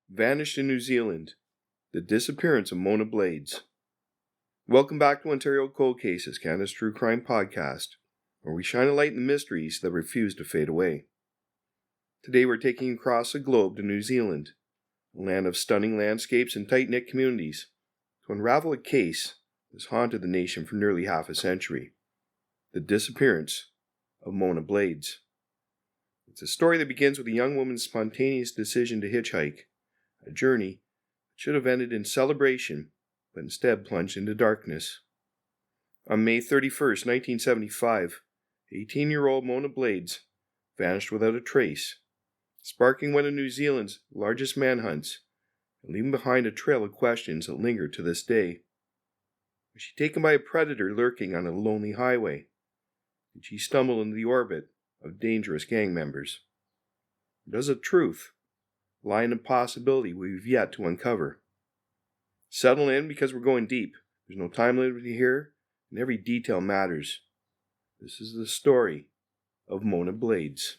Vanished in New Zealand. The Disappearance of Mona Blades. Welcome back to Ontario Cold Cases, Canada's True Crime Podcast, where we shine a light in the mysteries that refuse to fade away. Today we're taking across the globe to New Zealand, a land of stunning landscapes and tight-knit communities, to unravel a case that has haunted the nation for nearly half a century. The Disappearance of Mona Blades. It's a story that begins with a young woman's spontaneous decision to hitchhike, a journey that should have ended in celebration, but instead plunged into darkness. On May 31st, 1975, 18-year-old Mona Blades vanished without a trace, sparking one of New Zealand's largest manhunts and leaving behind a trail of questions that linger to this day. Was she taken by a predator lurking on a lonely highway? Did she stumble into the orbit of dangerous gang members? Or does the truth lie in a possibility we've yet to uncover? Settle in because we're going deep. There's no time limit here, and every detail matters. This is the story of Mona Blades.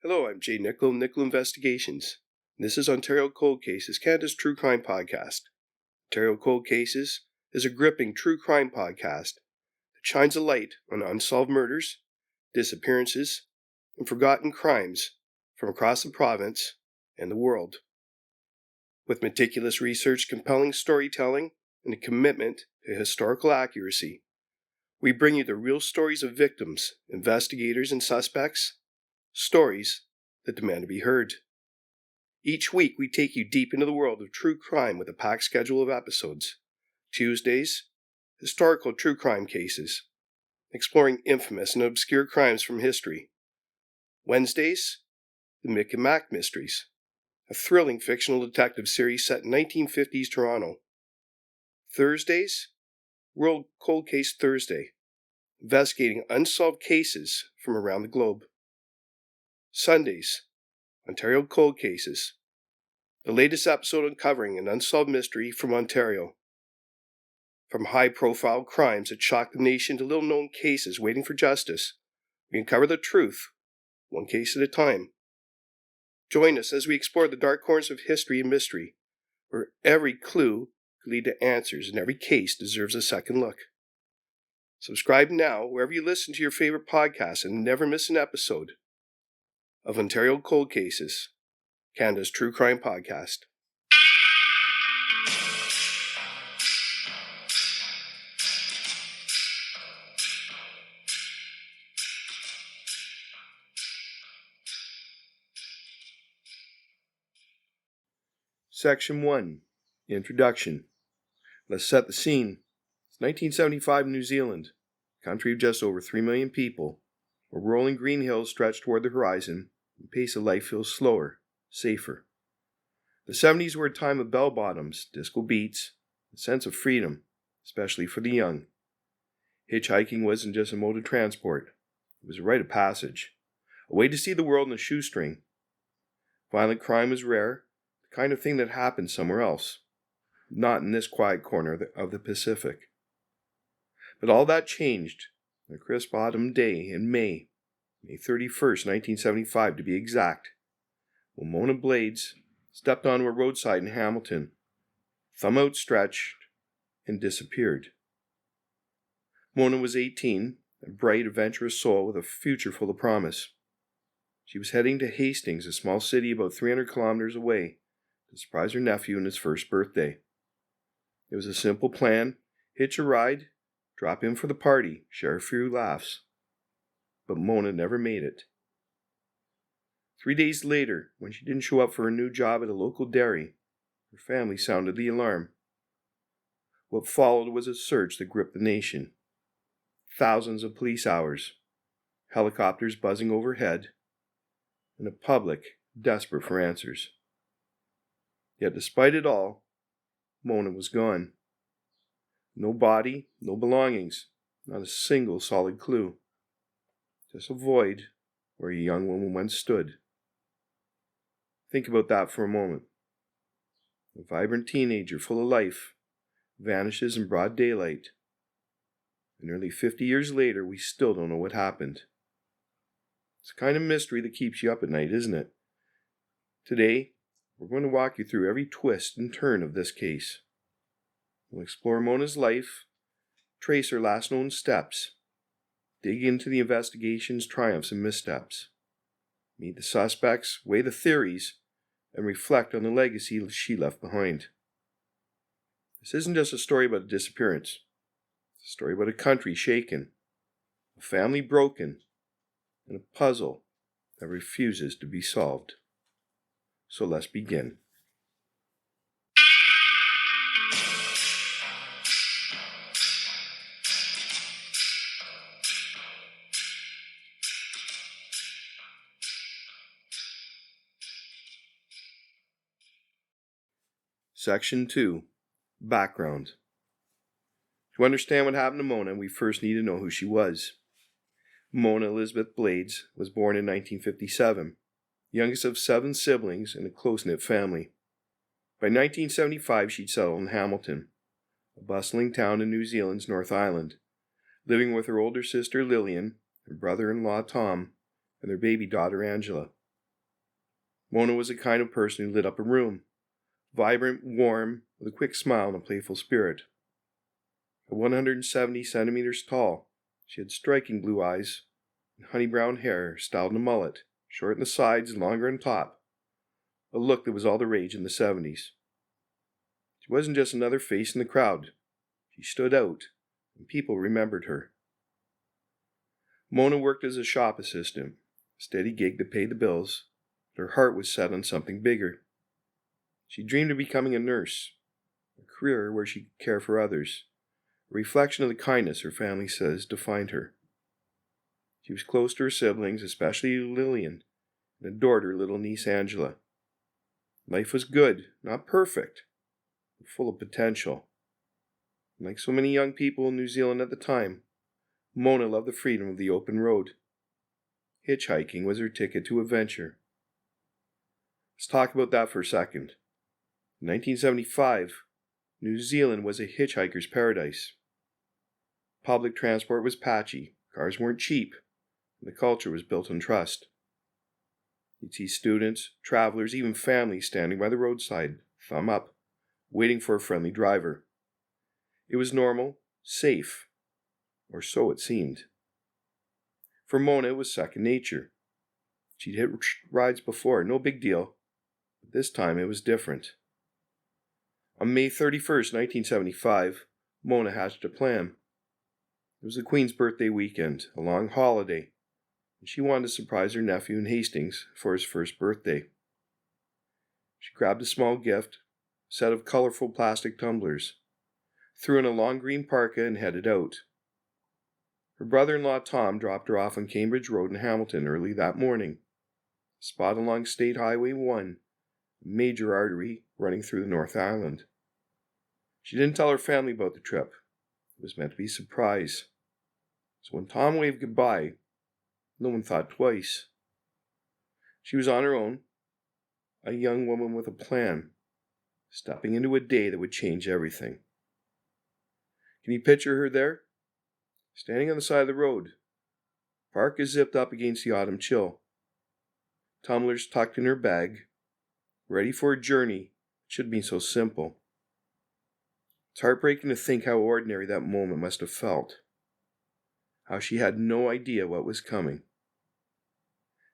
Hello, I'm Jay Nichol of Nichol Investigations. This is Ontario Cold Cases, Canada's True Crime Podcast. Ontario Cold Cases is a gripping true crime podcast that shines a light on unsolved murders, disappearances, and forgotten crimes from across the province and the world. With meticulous research, compelling storytelling, and a commitment to historical accuracy, we bring you the real stories of victims, investigators, and suspects, stories that demand to be heard. Each week, we take you deep into the world of true crime with a packed schedule of episodes. Tuesdays, historical true crime cases, exploring infamous and obscure crimes from history. Wednesdays, the Mick and Mac Mysteries, a thrilling fictional detective series set in 1950s Toronto. Thursdays, World Cold Case Thursday, investigating unsolved cases from around the globe. Sundays, Ontario Cold Cases, the latest episode uncovering an unsolved mystery from Ontario. From high-profile crimes that shock the nation to little-known cases waiting for justice, we uncover the truth, one case at a time. Join us as we explore the dark corners of history and mystery, where every clue could lead to answers and every case deserves a second look. Subscribe now wherever you listen to your favorite podcasts and never miss an episode of Ontario Cold Cases, Canada's True Crime Podcast. Section 1. Introduction. Let's set the scene. It's 1975 New Zealand, a country of just over 3 million people, where rolling green hills stretch toward the horizon, and the pace of life feels slower, safer. The 70s were a time of bell-bottoms, disco beats, a sense of freedom, especially for the young. Hitchhiking wasn't just a mode of transport. It was a rite of passage, a way to see the world in a shoestring. Violent crime was rare, the kind of thing that happened somewhere else, not in this quiet corner of the Pacific. But all that changed on a crisp autumn day in May 31st, 1975 to be exact, when Mona Blades stepped onto a roadside in Hamilton, thumb outstretched, and disappeared. Mona was 18, a bright, adventurous soul with a future full of promise. She was heading to Hastings, a small city about 300 kilometers away, to surprise her nephew on his first birthday. It was a simple plan: hitch a ride, drop in for the party, share a few laughs. But Mona never made it. 3 days later, when she didn't show up for her new job at a local dairy, her family sounded the alarm. What followed was a search that gripped the nation. Thousands of police hours, helicopters buzzing overhead, and a public desperate for answers. Yet despite it all, Mona was gone. No body, no belongings, not a single solid clue. Just a void where a young woman once stood. Think about that for a moment. a vibrant teenager full of life, vanishes in broad daylight. And nearly 50 years later, we still don't know what happened. It's the kind of mystery that keeps you up at night, isn't it? Today, we're going to walk you through every twist and turn of this case. We'll explore Mona's life, trace her last known steps, dig into the investigation's triumphs and missteps, meet the suspects, weigh the theories, and reflect on the legacy she left behind. This isn't just a story about a disappearance. It's a story about a country shaken, a family broken, and a puzzle that refuses to be solved. So let's begin. Section 2. Background. To understand what happened to Mona, we first need to know who she was. Mona Elizabeth Blades was born in 1957, youngest of 7 siblings in a close-knit family. By 1975, she'd settled in Hamilton, a bustling town in New Zealand's North Island, living with her older sister Lillian, her brother-in-law Tom, and their baby daughter Angela. Mona was the kind of person who lit up a room, vibrant, warm, with a quick smile and a playful spirit. At 170 centimeters tall, she had striking blue eyes and honey brown hair styled in a mullet, short in the sides and longer on top, a look that was all the rage in the 70s. She wasn't just another face in the crowd. She stood out, and people remembered her. Mona worked as a shop assistant, a steady gig that paid the bills, but her heart was set on something bigger. She dreamed of becoming a nurse, a career where she could care for others, a reflection of the kindness her family says defined her. She was close to her siblings, especially Lillian, and adored her little niece Angela. Life was good, not perfect, but full of potential. And like so many young people in New Zealand at the time, Mona loved the freedom of the open road. Hitchhiking was her ticket to adventure. Let's talk about that for a second. In 1975, New Zealand was a hitchhiker's paradise. Public transport was patchy, cars weren't cheap, and the culture was built on trust. You'd see students, travelers, even families standing by the roadside, thumb up, waiting for a friendly driver. It was normal, safe, or so it seemed. For Mona, it was second nature. She'd hit rides before, no big deal, but this time it was different. On May 31st, 1975, Mona hatched a plan. It was the Queen's birthday weekend, a long holiday, and she wanted to surprise her nephew in Hastings for his first birthday. She grabbed a small gift, a set of colorful plastic tumblers, threw in a long green parka, and headed out. Her brother-in-law Tom dropped her off on Cambridge Road in Hamilton early that morning, a spot along State Highway 1, a major artery running through the North Island. She didn't tell her family about the trip. It was meant to be a surprise. So when Tom waved goodbye, no one thought twice. She was on her own, a young woman with a plan, stepping into a day that would change everything. Can you picture her there? Standing on the side of the road, parka zipped up against the autumn chill, tumblers tucked in her bag, ready for a journey that should be so simple. It's heartbreaking to think how ordinary that moment must have felt, how she had no idea what was coming.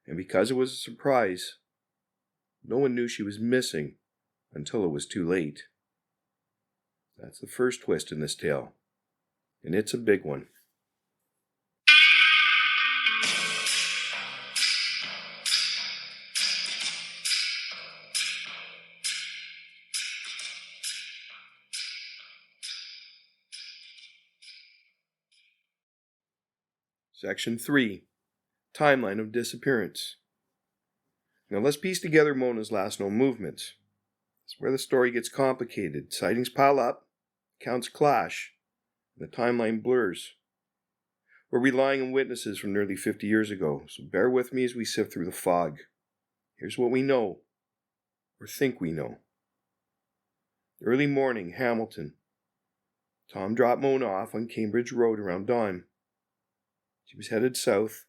And because it was a surprise, no one knew she was missing until it was too late. That's the first twist in this tale, and it's a big one. Section 3. Timeline of Disappearance. Now let's piece together Mona's last known movements. It's where the story gets complicated. Sightings pile up, accounts clash, and the timeline blurs. We're relying on witnesses from nearly 50 years ago, so bear with me as we sift through the fog. Here's what we know, or think we know. Early morning, Hamilton. Tom dropped Mona off on Cambridge Road around dawn. She was headed south,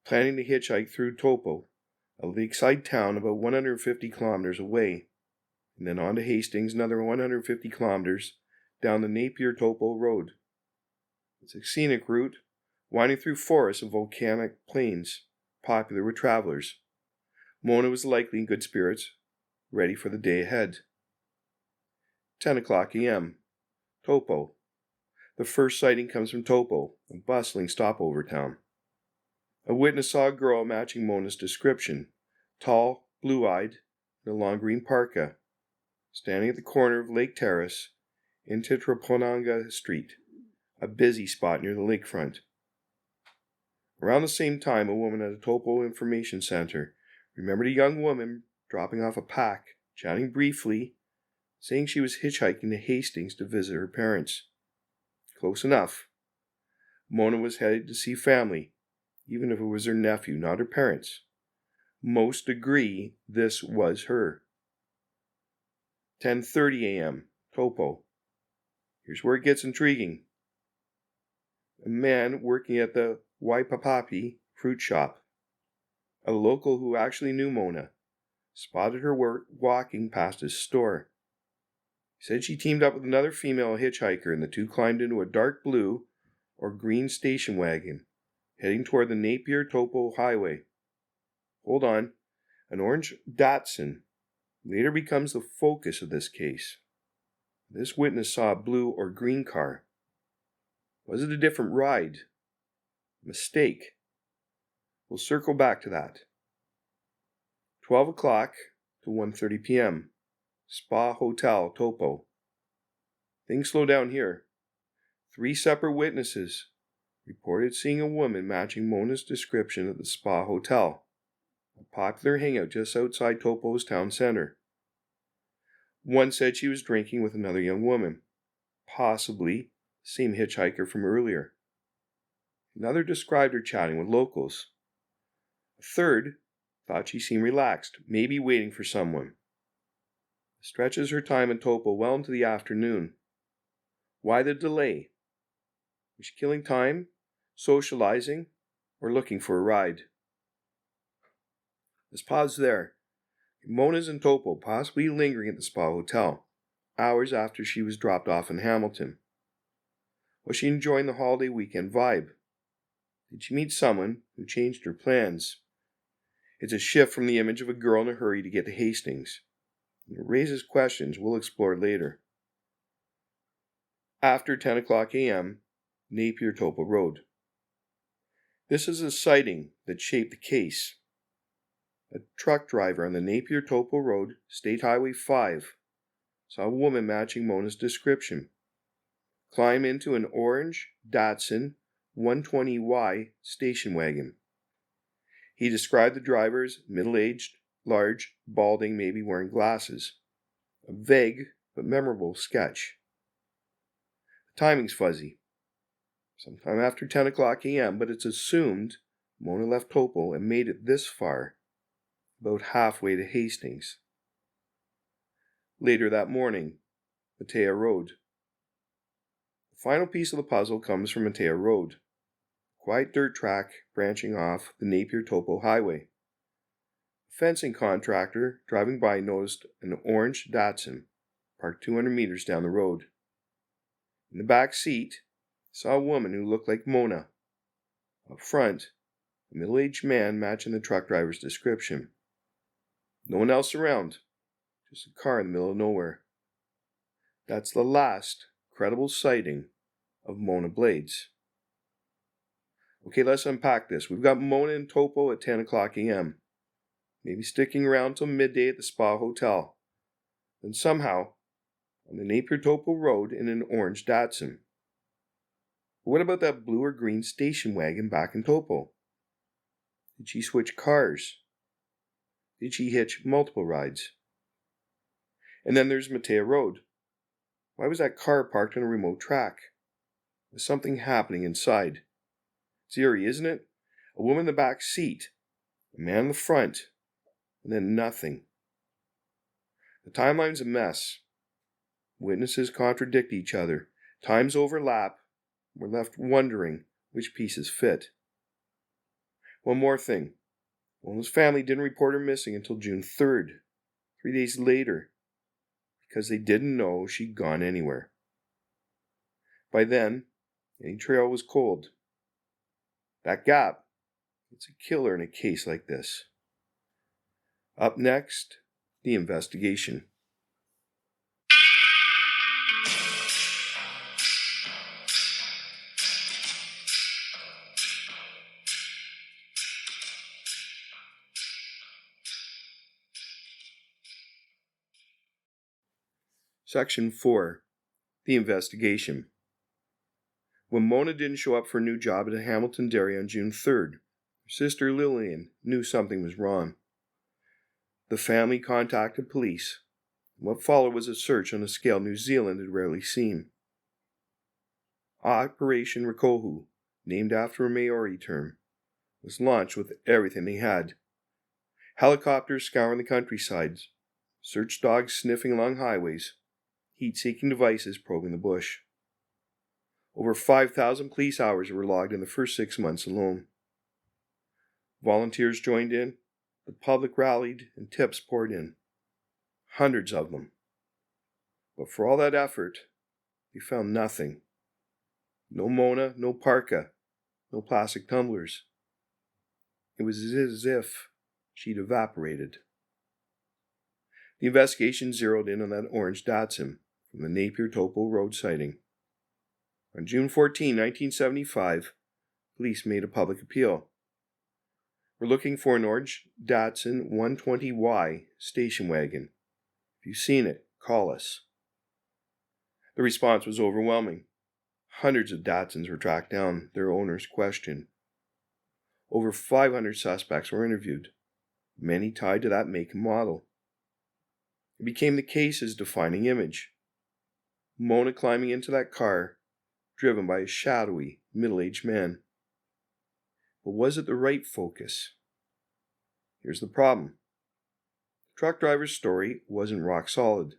planning to hitchhike through Taupo, a lakeside town about 150 kilometers away, and then on to Hastings, another 150 kilometers down the Napier-Taupo Road. It's a scenic route, winding through forests and volcanic plains, popular with travelers. Mona was likely in good spirits, ready for the day ahead. 10 o'clock a.m. Taupo. The first sighting comes from Taupo, a bustling stopover town. A witness saw a girl matching Mona's description, tall, blue-eyed, in a long green parka, standing at the corner of Lake Terrace and Titraponanga Street, a busy spot near the lakefront. Around the same time, a woman at a Taupo information center remembered a young woman dropping off a pack, chatting briefly, saying she was hitchhiking to Hastings to visit her parents. Close enough. Mona was headed to see family, even if it was her nephew, not her parents. Most agree this was her. 10:30 a.m. Taupo. Here's where it gets intriguing. A man working at the Waipapapi fruit shop, a local who actually knew Mona, spotted her walking past his store. He said she teamed up with another female hitchhiker and the two climbed into a dark blue or green station wagon, heading toward the Napier-Taupo highway. Hold on, an orange Datsun later becomes the focus of this case. This witness saw a blue or green car. Was it a different ride? Mistake. We'll circle back to that. 12 o'clock to 1:30 p.m. Spa Hotel, Taupo. Things slow down here. 3 separate witnesses reported seeing a woman matching Mona's description at the Spa Hotel, a popular hangout just outside Taupo's town center. One said she was drinking with another young woman, possibly the same hitchhiker from earlier. Another described her chatting with locals. A third thought she seemed relaxed, maybe waiting for someone. Stretches her time in Taupo well into the afternoon. Why the delay? Was she killing time, socializing, or looking for a ride? Let's pause there. Mona's in Taupo, possibly lingering at the Spa Hotel, hours after she was dropped off in Hamilton. Was she enjoying the holiday weekend vibe? Did she meet someone who changed her plans? It's a shift from the image of a girl in a hurry to get to Hastings. It raises questions we'll explore later. After 10 o'clock a.m., Napier-Taupo Road. This is a sighting that shaped the case. A truck driver on the Napier-Taupo Road, State Highway 5, saw a woman matching Mona's description climb into an orange Datsun 120Y station wagon. He described the driver as middle-aged, large, balding, maybe wearing glasses. A vague but memorable sketch. The timing's fuzzy. Sometime after 10 o'clock a.m., but it's assumed Mona left Taupo and made it this far, about halfway to Hastings. Later that morning, Matea Road. The final piece of the puzzle comes from Matea Road, a quiet dirt track branching off the Napier-Taupo highway. A fencing contractor driving by noticed an orange Datsun parked 200 meters down the road. In the back seat, saw a woman who looked like Mona. Up front, a middle-aged man matching the truck driver's description. No one else around, just a car in the middle of nowhere. That's the last credible sighting of Mona Blades. Okay, let's unpack this. We've got Mona in Taupo at 10 o'clock a.m., maybe sticking around till midday at the Spa Hotel. Then somehow, on the Napier-Taupo Road in an orange Datsun. But what about that blue or green station wagon back in Taupo? Did she switch cars? Did she hitch multiple rides? And then there's Matea Road. Why was that car parked on a remote track? Was something happening inside? It's eerie, isn't it? A woman in the back seat, a man in the front, and then nothing. The timeline's a mess. Witnesses contradict each other. Times overlap. We're left wondering which pieces fit. One more thing. Mona's family didn't report her missing until June 3rd, 3 days later, because they didn't know she'd gone anywhere. By then, any trail was cold. That gap, it's a killer in a case like this. Up next, the investigation. Section 4. The investigation. When Mona didn't show up for a new job at a Hamilton dairy on June 3rd, her sister Lillian knew something was wrong. The family contacted police. What followed was a search on a scale New Zealand had rarely seen. Operation Rikohu, named after a Maori term, was launched with everything they had. Helicopters scouring the countrysides, search dogs sniffing along highways, heat-seeking devices probing the bush. Over 5,000 police hours were logged in the first 6 months alone. Volunteers joined in, the public rallied, and tips poured in. Hundreds of them. But for all that effort, they found nothing. No Mona, no parka, no plastic tumblers. It was as if she'd evaporated. The investigation zeroed in on that orange Datsun from the Napier Taupo Road sighting. On June 14, 1975, police made a public appeal. We're looking for an orange Datsun 120Y station wagon. If you've seen it, call us. The response was overwhelming. Hundreds of Datsuns were tracked down, their owners questioned. Over 500 suspects were interviewed, many tied to that make and model. It became the case's defining image. Mona climbing into that car, driven by a shadowy, middle-aged man. But was it the right focus? Here's the problem. The truck driver's story wasn't rock solid.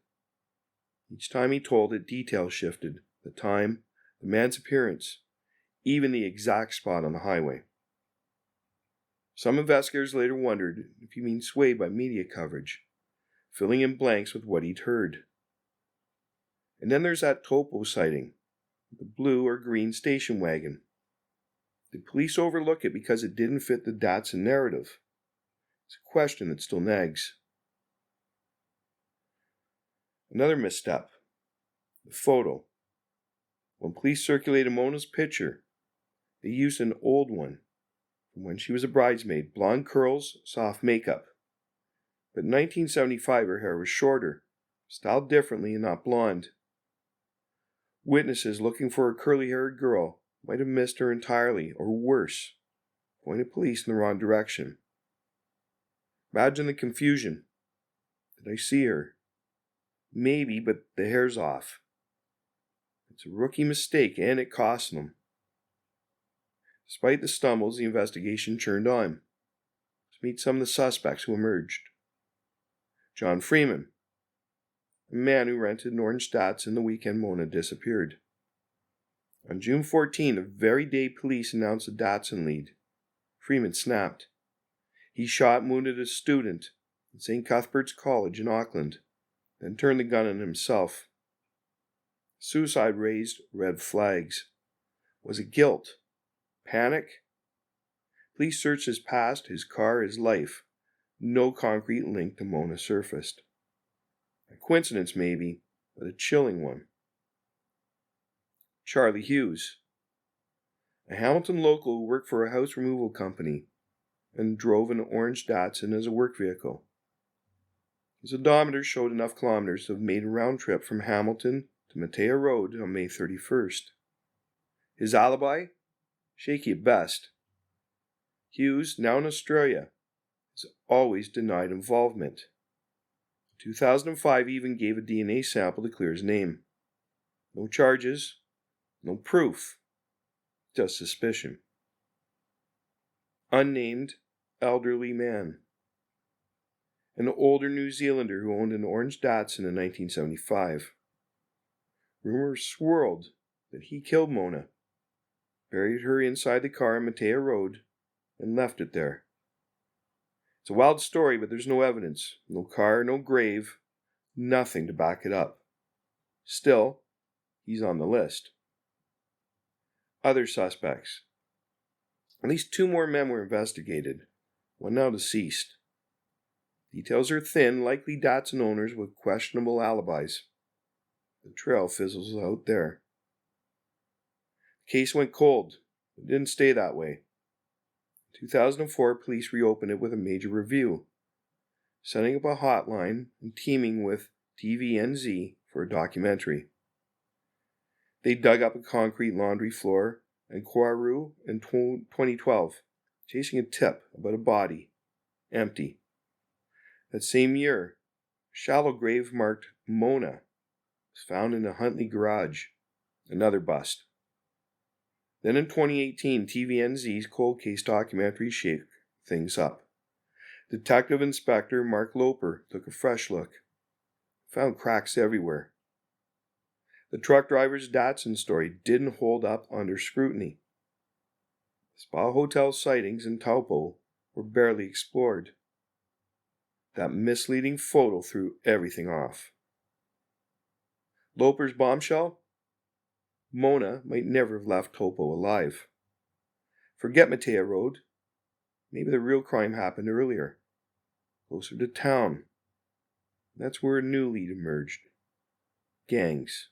Each time he told it, details shifted. The time, the man's appearance, even the exact spot on the highway. Some investigators later wondered if he means swayed by media coverage, filling in blanks with what he'd heard. And then there's that Taupo sighting, the blue or green station wagon. Did police overlook it because it didn't fit the Datsun narrative? It's a question that still nags. Another misstep. The photo. When police circulated Mona's picture, they used an old one from when she was a bridesmaid, blonde curls, soft makeup. But in 1975 her hair was shorter, styled differently and not blonde. Witnesses looking for a curly-haired girl might have missed her entirely, or worse, pointed police in the wrong direction. Imagine the confusion. Did I see her? Maybe, but the hair's off. It's a rookie mistake, and it cost them. Despite the stumbles, the investigation churned on. Let's meet some of the suspects who emerged. John Freeman, a man who rented an orange Datsun the weekend Mona disappeared. On June 14, the very day police announced a Datsun lead, Freeman snapped. He shot and wounded a student at St. Cuthbert's College in Auckland, then turned the gun on himself. Suicide raised red flags. Was it guilt? Panic? Police searched his past, his car, his life. No concrete link to Mona surfaced. A coincidence maybe, but a chilling one. Charlie Hughes, a Hamilton local who worked for a house removal company and drove an orange Datsun as a work vehicle. His odometer showed enough kilometers to have made a round trip from Hamilton to Matea Road on May 31st. His alibi? Shaky at best. Hughes, now in Australia, has always denied involvement. In 2005, he even gave a DNA sample to clear his name. No charges, no proof, just suspicion. Unnamed elderly man. An older New Zealander who owned an orange Datsun in 1975. Rumors swirled that he killed Mona, buried her inside the car on Matea Road, and left it there. It's a wild story, but there's no evidence. No car, no grave, nothing to back it up. Still, he's on the list. Other suspects. At least 2 more men were investigated, one now deceased. Details are thin, likely Datsun owners with questionable alibis. The trail fizzles out there. The case went cold, but didn't stay that way. In 2004, police reopened it with a major review, setting up a hotline and teaming with TVNZ for a documentary. They dug up a concrete laundry floor in Quaru in 2012, chasing a tip about a body, empty. That same year, a shallow grave marked Mona was found in a Huntley garage, another bust. Then in 2018, TVNZ's cold case documentary shook things up. Detective Inspector Mark Loper took a fresh look, found cracks everywhere. The truck driver's Datsun story didn't hold up under scrutiny. Spa hotel sightings in Taupo were barely explored. That misleading photo threw everything off. Loper's bombshell? Mona might never have left Taupo alive. Forget Matea Road. Maybe the real crime happened earlier, closer to town. That's where a new lead emerged. Gangs.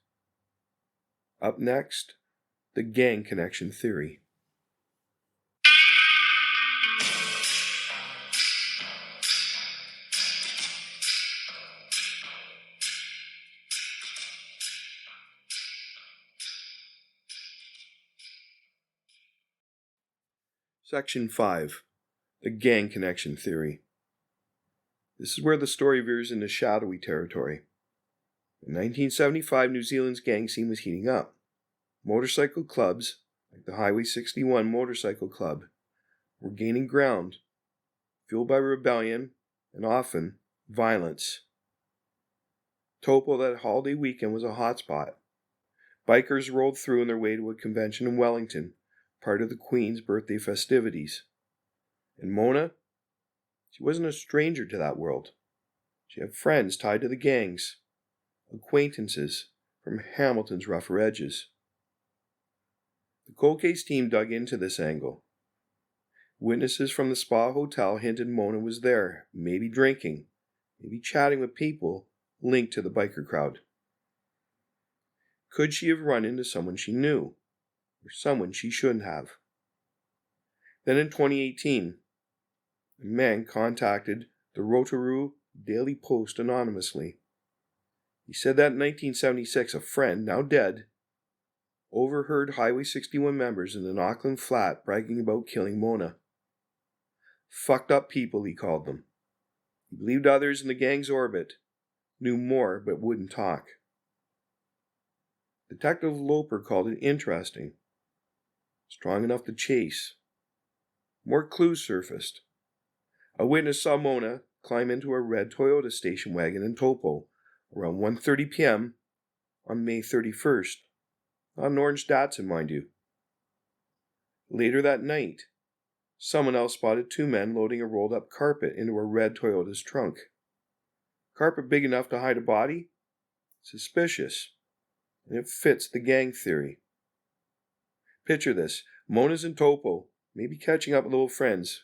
Up next, the gang connection theory. Section 5. The gang connection theory. This is where the story veers into shadowy territory. In 1975, New Zealand's gang scene was heating up. Motorcycle clubs, like the Highway 61 Motorcycle Club, were gaining ground, fueled by rebellion and often violence. Taupo that holiday weekend was a hotspot. Bikers rolled through on their way to a convention in Wellington, part of the Queen's birthday festivities. And Mona? She wasn't a stranger to that world. She had friends tied to the gangs, acquaintances from Hamilton's rougher edges. The cold case team dug into this angle. Witnesses from the Spa Hotel hinted Mona was there, maybe drinking, maybe chatting with people linked to the biker crowd. Could she have run into someone she knew, or someone she shouldn't have? Then in 2018, a man contacted the Rotorua Daily Post anonymously. He said that in 1976, a friend, now dead, overheard Highway 61 members in an Auckland flat bragging about killing Mona. Fucked up people, he called them. He believed others in the gang's orbit knew more but wouldn't talk. Detective Loper called it interesting, strong enough to chase. More clues surfaced. A witness saw Mona climb into a red Toyota station wagon in Taupo around 1:30 p.m. on May 31st. Not an orange Datsun, mind you. Later that night, someone else spotted 2 men loading a rolled-up carpet into a red Toyota's trunk. Carpet big enough to hide a body? Suspicious. And it fits the gang theory. Picture this. Mona's in Taupo, maybe catching up with old friends,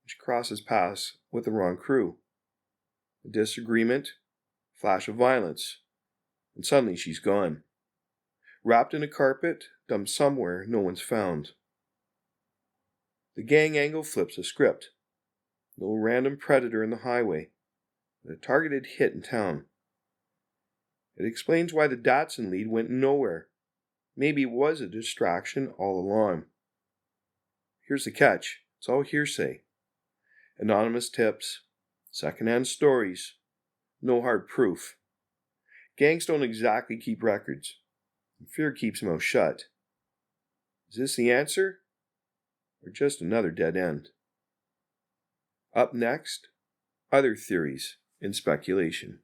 when she crosses paths with the wrong crew. A disagreement, flash of violence, and suddenly she's gone. Wrapped in a carpet, dumped somewhere no one's found. The gang angle flips a script. No random predator in the highway, but a targeted hit in town. It explains why the Datsun lead went nowhere. Maybe it was a distraction all along. Here's the catch. It's all hearsay. Anonymous tips, secondhand stories, no hard proof. Gangs don't exactly keep records. Fear keeps them out shut. Is this the answer? Or just another dead end? Up next, other theories and speculation.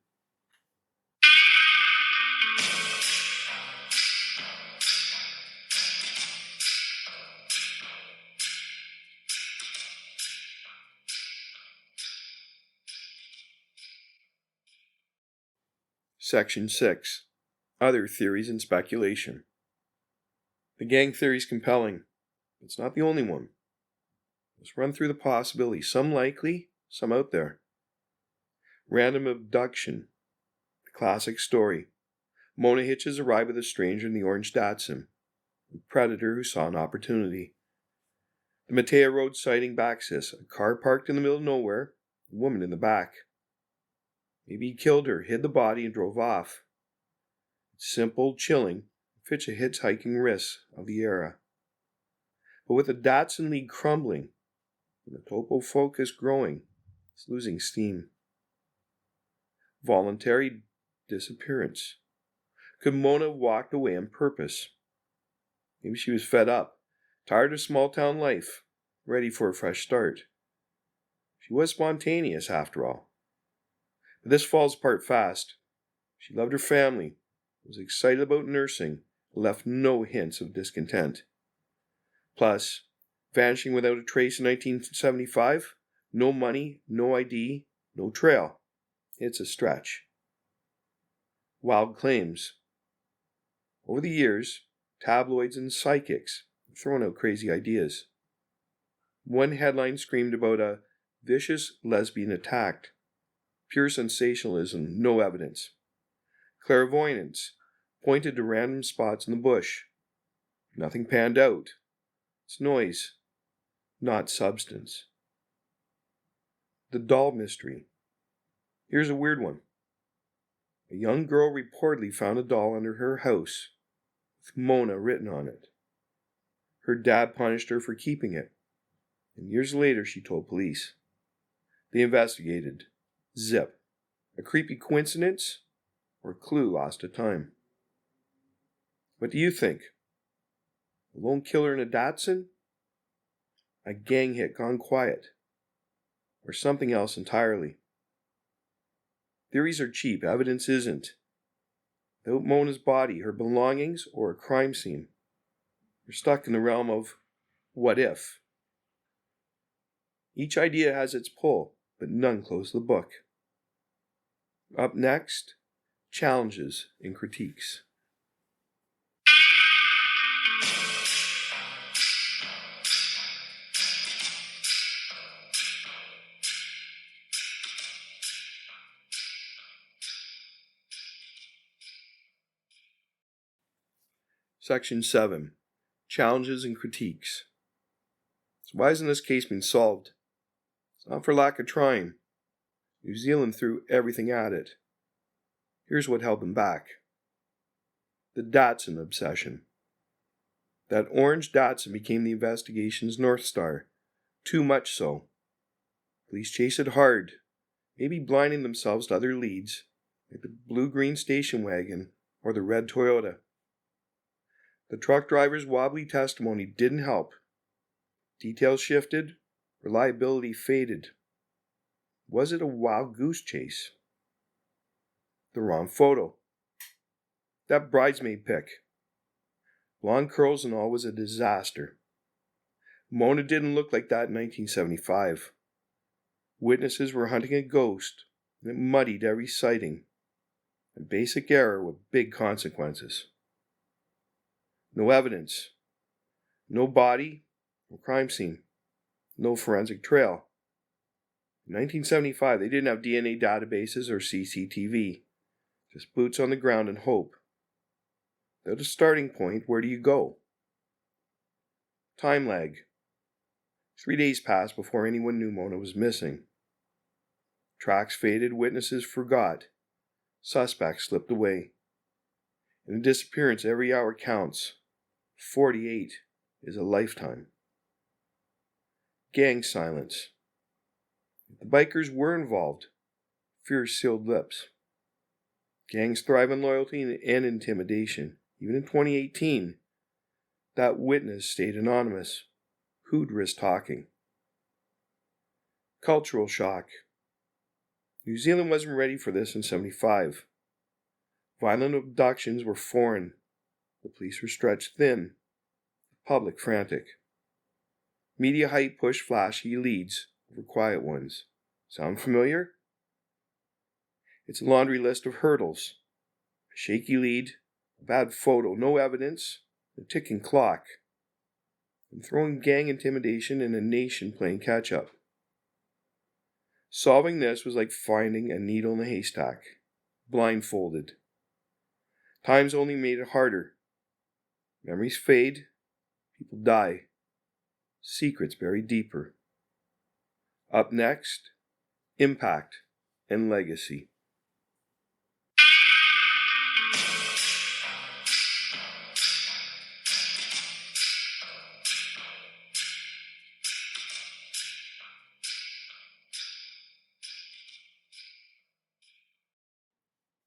Section 6. Other theories and speculation. The gang theory is compelling. It's not the only one. Let's run through the possibilities, some likely, some out there. Random abduction. The classic story. Mona hitches a ride with a stranger in the orange Datsun. A predator who saw an opportunity. The Matea Road sighting backsiss. A car parked in the middle of nowhere. A woman in the back. Maybe he killed her, hid the body, and drove off. It's simple, chilling, fits a hitchhiking risk of the era. But with the Datsun lead crumbling, and the Taupo focus growing, it's losing steam. Voluntary disappearance. Could Mona have walked away on purpose? Maybe she was fed up, tired of small-town life, ready for a fresh start. She was spontaneous, after all. But this falls apart fast. She loved her family, was excited about nursing, and left no hints of discontent. Plus, vanishing without a trace in 1975, no money, no ID, no trail. It's a stretch. Wild claims. Over the years, tabloids and psychics have thrown out crazy ideas. One headline screamed about a vicious lesbian attack. Pure sensationalism, no evidence. Clairvoyance pointed to random spots in the bush. Nothing panned out. It's noise, not substance. The doll mystery. Here's a weird one. A young girl reportedly found a doll under her house with Mona written on it. Her dad punished her for keeping it, and years later she told police. They investigated. Zip. A creepy coincidence or a clue lost to time? What do you think? A lone killer in a Datsun? A gang hit gone quiet? Or something else entirely? Theories are cheap, evidence isn't. Without Mona's body, her belongings, or a crime scene, we're stuck in the realm of what if. Each idea has its pull, but none close the book. Up next, challenges and critiques. Section 7. Challenges and critiques. So why hasn't this case been solved? It's not for lack of trying. New Zealand threw everything at it. Here's what held them back. The Datsun obsession. That orange Datsun became the investigation's North Star. Too much so. Police chased it hard, maybe blinding themselves to other leads, like the blue-green station wagon or the red Toyota. The truck driver's wobbly testimony didn't help. Details shifted, reliability faded. Was it a wild goose chase? The wrong photo. That bridesmaid pic. Blonde curls and all was a disaster. Mona didn't look like that in 1975. Witnesses were hunting a ghost, and it muddied every sighting. A basic error with big consequences. No evidence. No body, no crime scene. No forensic trail. In 1975, they didn't have DNA databases or CCTV. Just boots on the ground and hope. Without a starting point, where do you go? Time lag. 3 days passed before anyone knew Mona was missing. Tracks faded, witnesses forgot. Suspects slipped away. In a disappearance, every hour counts. 48 is a lifetime. Gang silence. If the bikers were involved, fear sealed lips. Gangs thrive on loyalty and intimidation. Even in 2018, that witness stayed anonymous. Who'd risk talking? Cultural shock. New Zealand wasn't ready for this in 75. Violent abductions were foreign. The police were stretched thin. The public frantic. Media hype pushed flashy leads over quiet ones. Sound familiar? It's a laundry list of hurdles. A shaky lead, a bad photo, no evidence, a ticking clock, and throwing gang intimidation and a nation playing catch-up. Solving this was like finding a needle in a haystack, blindfolded. Times only made it harder. Memories fade, people die, secrets buried deeper. Up next, impact and legacy.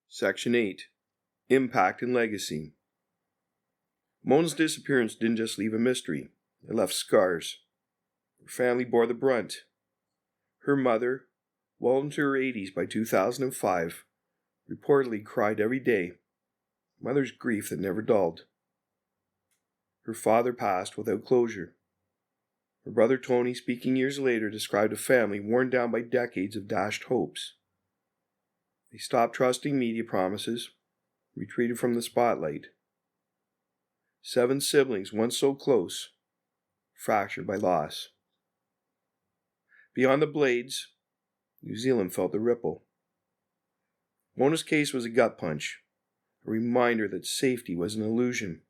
Section 8. Impact and Legacy. Mona's disappearance didn't just leave a mystery, it left scars. Her family bore the brunt. Her mother, well into her 80s by 2005, reportedly cried every day, mother's grief that never dulled. Her father passed without closure. Her brother Tony, speaking years later, described a family worn down by decades of dashed hopes. They stopped trusting media promises, retreated from the spotlight. 7 siblings, once so close, fractured by loss. Beyond the blades, New Zealand felt the ripple. Mona's case was a gut punch, a reminder that safety was an illusion.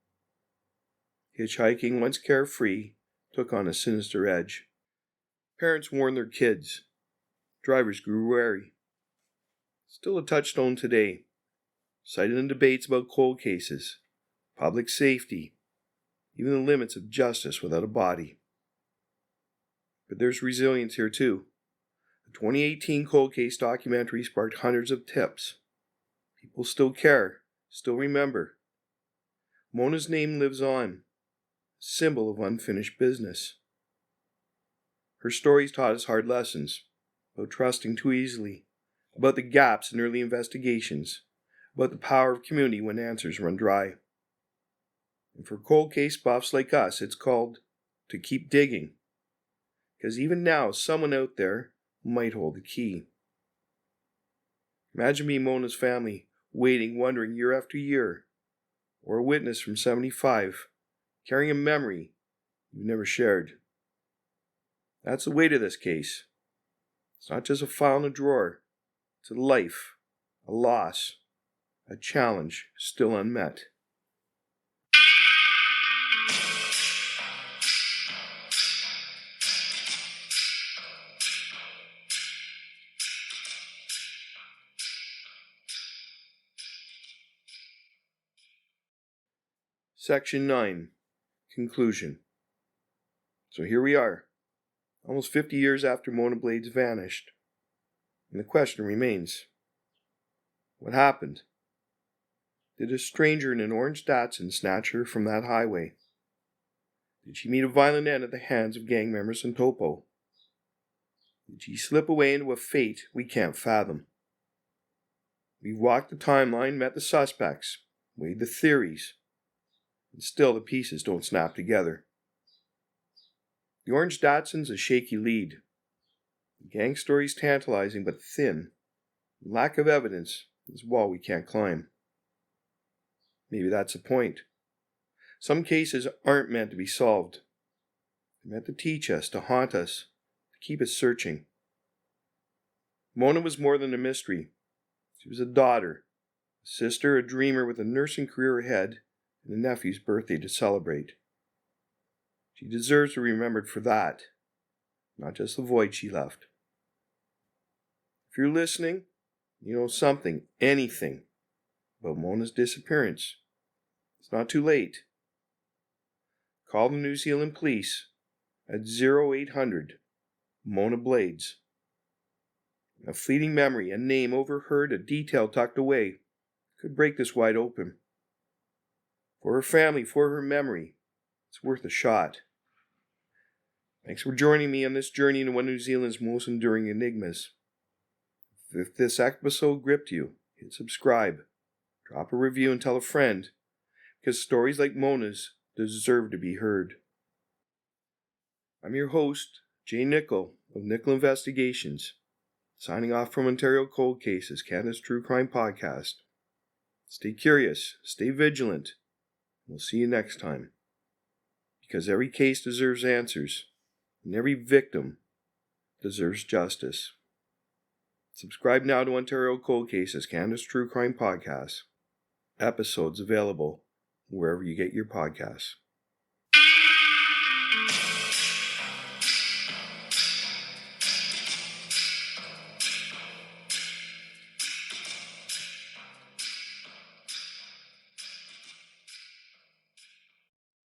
Hitchhiking, once carefree, took on a sinister edge. Parents warned their kids. Drivers grew wary. Still a touchstone today, cited in debates about cold cases, public safety, even the limits of justice without a body. But there's resilience here too. The 2018 cold case documentary sparked hundreds of tips. People still care, still remember. Mona's name lives on, a symbol of unfinished business. Her stories taught us hard lessons about trusting too easily, about the gaps in early investigations, about the power of community when answers run dry. And for cold case buffs like us, it's called to keep digging. Because even now, someone out there might hold the key. Imagine being Mona's family, waiting, wondering year after year, or a witness from 75, carrying a memory you've never shared. That's the weight of this case. It's not just a file in a drawer. It's a life, a loss, a challenge still unmet. Section 9. Conclusion. So here we are, almost 50 years after Mona Blades vanished. And the question remains, what happened? Did a stranger in an orange Datsun snatch her from that highway? Did she meet a violent end at the hands of gang members in Taupo? Did she slip away into a fate we can't fathom? We've walked the timeline, met the suspects, weighed the theories, and still the pieces don't snap together. The orange Datsun's a shaky lead. The gang story's tantalizing but thin. Lack of evidence is a wall we can't climb. Maybe that's the point. Some cases aren't meant to be solved. They're meant to teach us, to haunt us, to keep us searching. Mona was more than a mystery. She was a daughter, a sister, a dreamer with a nursing career ahead, and a nephew's birthday to celebrate. She deserves to be remembered for that, not just the void she left. If you're listening, you know something, anything, about Mona's disappearance, it's not too late. Call the New Zealand police at 0800 Mona Blades. A fleeting memory, a name overheard, a detail tucked away could break this wide open. For her family, for her memory, it's worth a shot. Thanks for joining me on this journey into one of New Zealand's most enduring enigmas. If this episode gripped you, hit subscribe, drop a review, and tell a friend, because stories like Mona's deserve to be heard. I'm your host, Jay Nickel of Nickel Investigations, signing off from Ontario Cold Cases, Canada's True Crime Podcast. Stay curious, stay vigilant. We'll see you next time. Because every case deserves answers, and every victim deserves justice. Subscribe now to Ontario Cold Cases, Canada's True Crime Podcast. Episodes available wherever you get your podcasts.